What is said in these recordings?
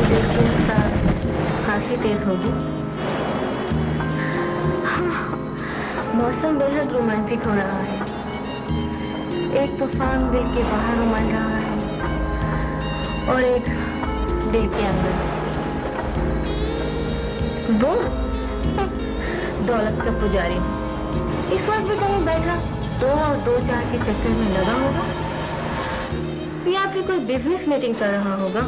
देर के साथ खांसी तेज होगी। मौसम बेहद रोमांटिक हो रहा है। एक तूफान दिल के बाहर उमड़ रहा है और एक दिल के अंदर। वो दौलत का पुजारी इस वक्त भी कहीं बैठा 2 और 2 4 के चक्कर में लगा होगा या फिर कोई बिजनेस मीटिंग कर रहा होगा।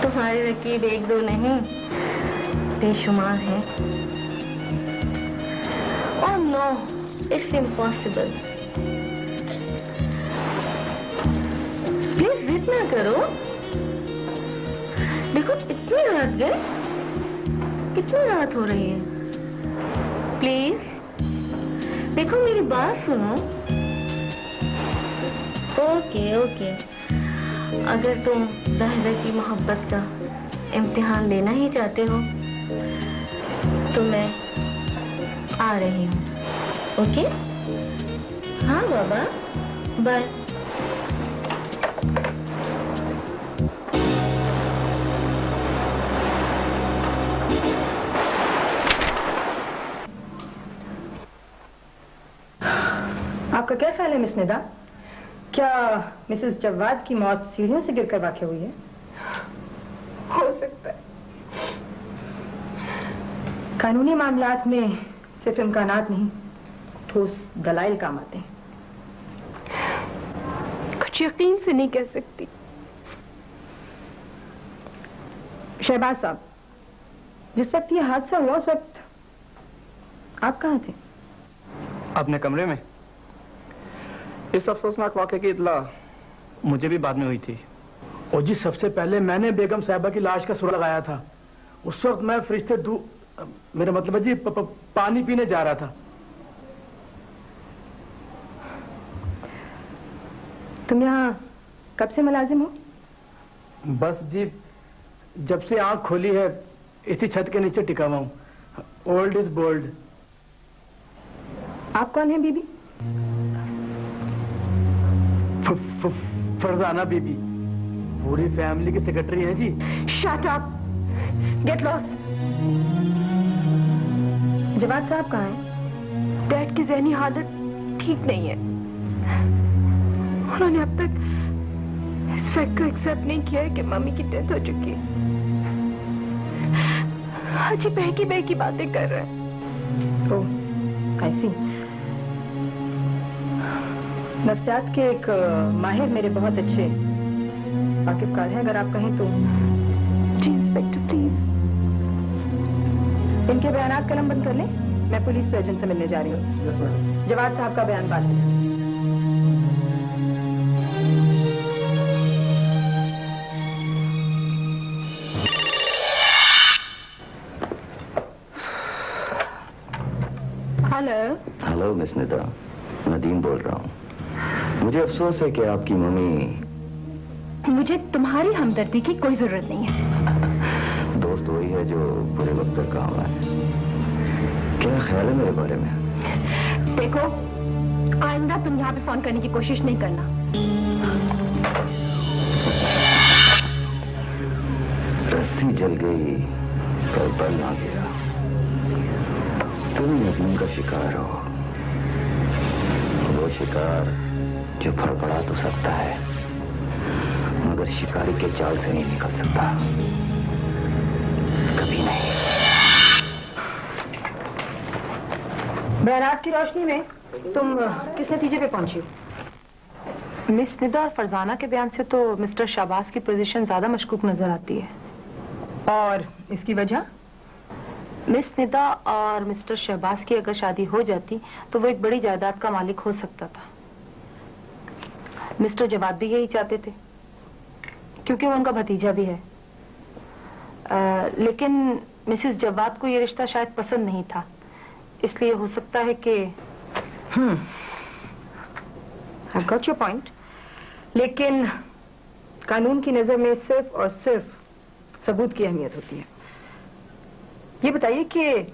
तुम्हारे रकीब 1 2 नहीं बेशुमार हैं। और नो इट्स इम्पॉसिबल। प्लीज जिद ना करो। देखो इतनी रात गए, कितनी रात हो रही है। प्लीज देखो मेरी बात सुनो। ओके अगर तुम ज़ाहिदा की मोहब्बत का इम्तिहान लेना ही चाहते हो तो मैं आ रही हूँ। ओके? हाँ बाबा, बाय। आपका क्या ख्याल है मिस निदा? क्या मिसेस जवाद की मौत सीढ़ियों से गिरकर वाक़ई हुई है? हो सकता है। कानूनी मामलात में सिर्फ इम्कानात नहीं, ठोस दलाइल काम आते हैं। कुछ यकीन से नहीं कह सकती। शहबाज साहब, जिस वक्त ये हादसा हुआ उस वक्त आप कहाँ थे? अपने कमरे में। इस अफसोसनाक वाक़े की इत्तला मुझे भी बाद में हुई थी। और जी सबसे पहले मैंने बेगम साहिबा की लाश का सुराग लगाया था। उस वक्त मैं फ्रिज से मेरा मतलब है जी पानी पीने जा रहा था। तुम यहाँ कब से मुलाजिम हो? बस जी जब से आंख खोली है इसी छत के नीचे टिका हुआ हूँ। Old is bold. आप कौन हैं बीबी? फरजाना बीबी पूरी फैमिली की सेक्रेटरी है जी। Shut up, get lost. Jawad साहब कहाँ हैं? डैड की ज़हनी हालत ठीक नहीं है। उन्होंने अब तक इस फैक्ट को एक्सेप्ट नहीं किया है कि मम्मी की डेथ हो चुकी है। आज ही बहकी बातें कर रहे हैं। ओह, ऐसी। नफ्सियात के एक माहिर मेरे बहुत अच्छे वाकिफकार हैं, अगर आप कहें तो। जी इंस्पेक्टर प्लीज। इनके बयानात कलम बंद कर लें। मैं पुलिस सर्जन से मिलने जा रही हूँ। जवाद साहब का बयान बाद में। हेलो मिस निदा, नदीम बोल रहा हूँ। मुझे अफसोस है कि आपकी मम्मी। मुझे तुम्हारी हमदर्दी की कोई जरूरत नहीं है। दोस्त वही है जो बुरे वक्त पर काम आए। क्या ख्याल है मेरे बारे में? देखो आइंदा तुम यहाँ पे फोन करने की कोशिश नहीं करना। रस्सी जल गई पर बल ना गिरा। तुम नदीम का शिकार हो। वो शिकार जो फड़फड़ा तो सकता है मगर शिकारी के जाल से नहीं निकल सकता, कभी नहीं। बयानात की रोशनी में तुम किस नतीजे पे पहुंची हो? मिस निदा और फरजाना के बयान से तो मिस्टर शहबाज की पोजीशन ज्यादा मशकूक नजर आती है। और इसकी वजह? मिस निदा और मिस्टर शहबाज की अगर शादी हो जाती तो वो एक बड़ी जायदाद का मालिक हो सकता था। मिस्टर जवाद भी यही चाहते थे क्योंकि वो उनका भतीजा भी है। लेकिन मिसेस जवाद को ये रिश्ता शायद पसंद नहीं था, इसलिए हो सकता है कि I've got your point। लेकिन कानून की नजर में सिर्फ और सिर्फ सबूत की अहमियत होती है। ये बताइए कि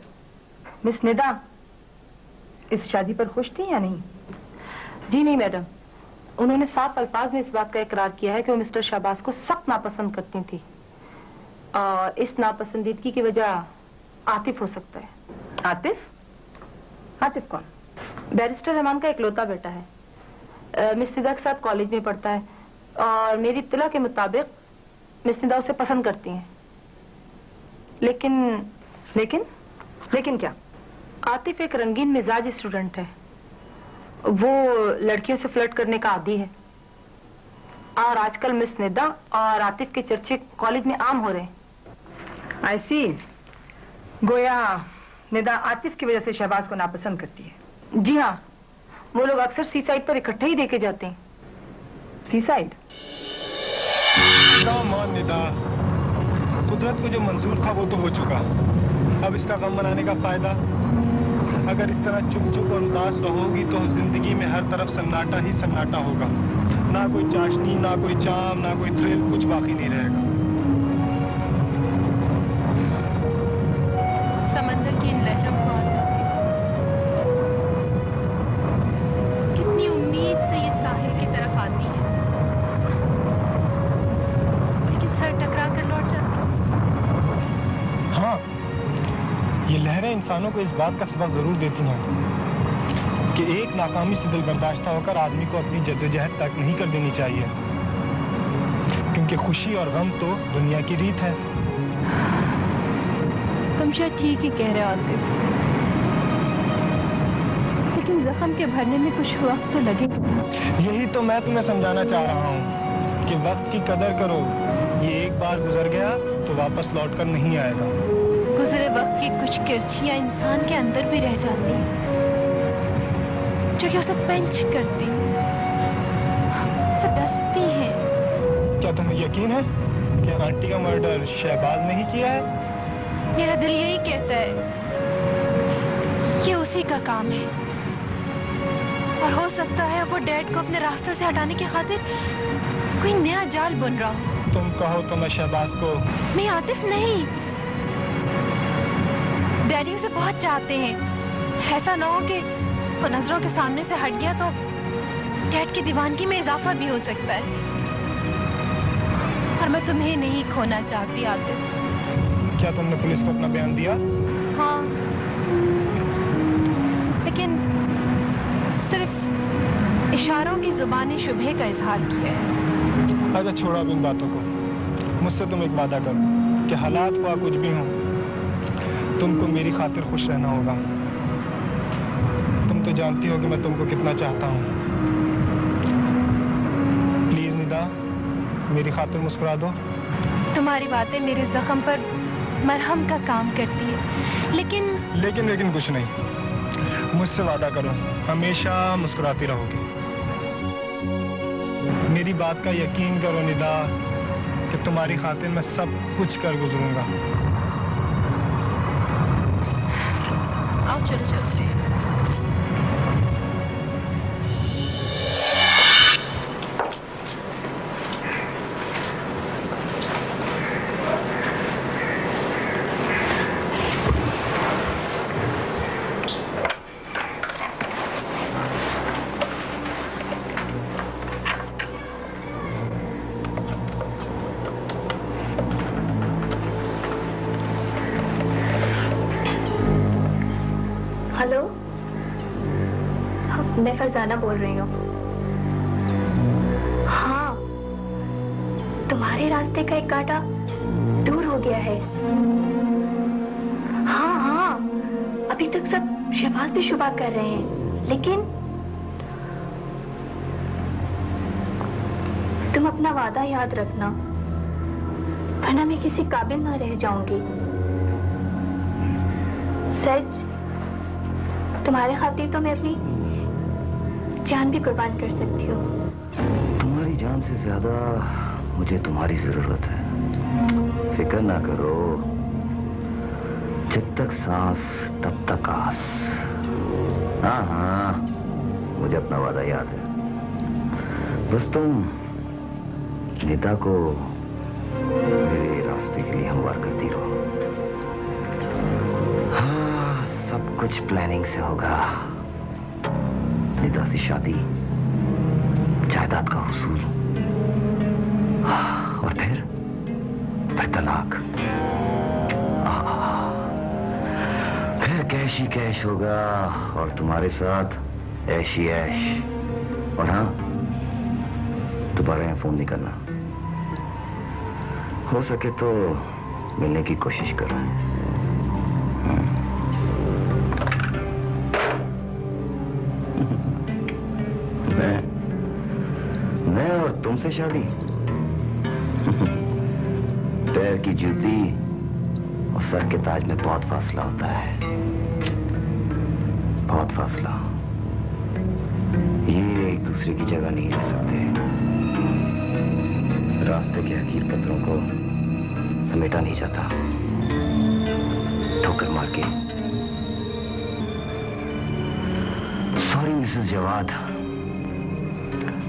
मिस निदा इस शादी पर खुश थी या नहीं? जी नहीं मैडम, उन्होंने साफ अल्फाज में इस बात का इकरार किया है कि वो मिस्टर शहबाज को सख्त नापसंद करती थी और इस नापसंदीदगी की वजह आतिफ हो सकता है। आतिफ? आतिफ कौन? बैरिस्टर रहमान का इकलौता बेटा है, मिस निदा के साथ कॉलेज में पढ़ता है और मेरी इत्तला के मुताबिक मिस निदा उसे पसंद करती हैं। लेकिन क्या? आतिफ एक रंगीन मिजाज स्टूडेंट है, वो लड़कियों से फ्लर्ट करने का आदी है और आजकल मिस निदा और आतिफ के चर्चे कॉलेज में आम हो रहे हैं। आई सी, गोया निदा आतिफ की वजह से शहबाज को नापसंद करती है। जी हाँ, वो लोग अक्सर सी साइड पर इकट्ठे ही देखे जाते हैं। सी साइड? निदा, कुदरत को जो मंजूर था वो तो हो चुका, अब इसका गम मनाने का फायदा? अगर इस तरह चुप चुप और उदास रहोगी तो जिंदगी में हर तरफ सन्नाटा ही सन्नाटा होगा, ना कोई चाशनी, ना कोई चाम, ना कोई थ्रिल, कुछ बाकी नहीं रहेगा। समंदर की इन लहरों को कितनी उम्मीद से ये साहिल की तरफ आती है, लेकिन सर टकरा कर लौट जाती है। हाँ, ये लहरें इंसानों को इस बात का सबक जरूर देती हैं कि एक नाकामी से दिल बर्दाश्त होकर आदमी को अपनी जद्दोजहद तक नहीं कर देनी चाहिए, क्योंकि खुशी और गम तो दुनिया की रीत है। तुम शायद ठीक ही कह रहे होते, लेकिन जख्म के भरने में कुछ वक्त तो लगेगा। यही तो मैं तुम्हें समझाना चाह रहा हूँ कि वक्त की कदर करो, ये एक बार गुजर गया तो वापस लौट कर नहीं आएगा। गुजरे वक्त की कुछ किरचियां इंसान के अंदर भी रह जाती हैं, जो कि उसे पंच करती, उसे डसती हैं। क्या तुम्हें यकीन है कि आंटी का मर्डर शहबाज ने ही किया है? मेरा दिल यही कहता है कि उसी का काम है, और हो सकता है वो डैड को अपने रास्ते से हटाने की खातिर कोई नया जाल बुन रहा हो। तुम कहो तो मैं शहबाज को... नहीं आतिफ, नहीं। डैडी उसे बहुत चाहते हैं, ऐसा ना हो कि वो नजरों के सामने से हट गया तो डैड की दीवानगी में इजाफा भी हो सकता है, और मैं तुम्हें नहीं खोना चाहती आतिफ। क्या तुमने पुलिस को अपना बयान दिया? हाँ, लेकिन सिर्फ इशारों की जुबानी शुबह का इजहार किया है। अच्छा छोड़ो अब इन बातों को, मुझसे तुम एक वादा करो कि हालात हुआ कुछ भी हो, तुमको मेरी खातिर खुश रहना होगा। तुम तो जानती हो कि मैं तुमको कितना चाहता हूँ। प्लीज निदा, मेरी खातिर मुस्कुरा दो। तुम्हारी बातें मेरे जख्म पर मरहम का काम करती है, लेकिन कुछ नहीं। मुझसे वादा करो, हमेशा मुस्कुराती रहोगी। मेरी बात का यकीन करो निदा कि तुम्हारी खातिर मैं सब कुछ कर गुजरूंगा। आओ चलो चलते हैं। हेलो, मैं फरजाना बोल रही हूँ। हाँ, तुम्हारे रास्ते का एक कांटा दूर हो गया है। हाँ, अभी तक सब शहबाज भी शुबा कर रहे हैं, लेकिन तुम अपना वादा याद रखना, वरना मैं किसी काबिल ना रह जाऊंगी। सच, तुम्हारे खातिर तो मैं अपनी जान भी कुर्बान कर सकती हूँ। तुम्हारी जान से ज्यादा मुझे तुम्हारी जरूरत है। फिक्र ना करो, जब तक सांस तब तक आस। हाँ, मुझे अपना वादा याद है। बस तुम निदा को मेरे रास्ते के लिए हमवार करती रहो। हाँ, सब कुछ प्लानिंग से होगा। निदा से शादी जायदाद का हुसूल, और फिर तलाक। फिर कैश ही कैश होगा और तुम्हारे साथ ऐश ही ऐश। और हाँ, दोबारा यहाँ फोन नहीं करना। हो सके तो मिलने की कोशिश करो। मैं और तुमसे शादी? पैर की जूती और सर के ताज में बहुत फासला होता है, बहुत फासला। ये एक दूसरे की जगह नहीं रह सकते। रास्ते के हकीर पत्थरों को समेटा नहीं जाता ठोकर मार के। सॉरी मिसेस जवाद,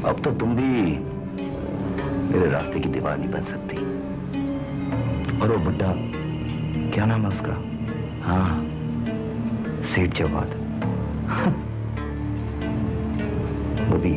अब तो तुम भी मेरे रास्ते की दीवार नहीं बन सकती। और वो बुड्ढा, क्या नाम है उसका? हाँ, सेठ जवाद, वो भी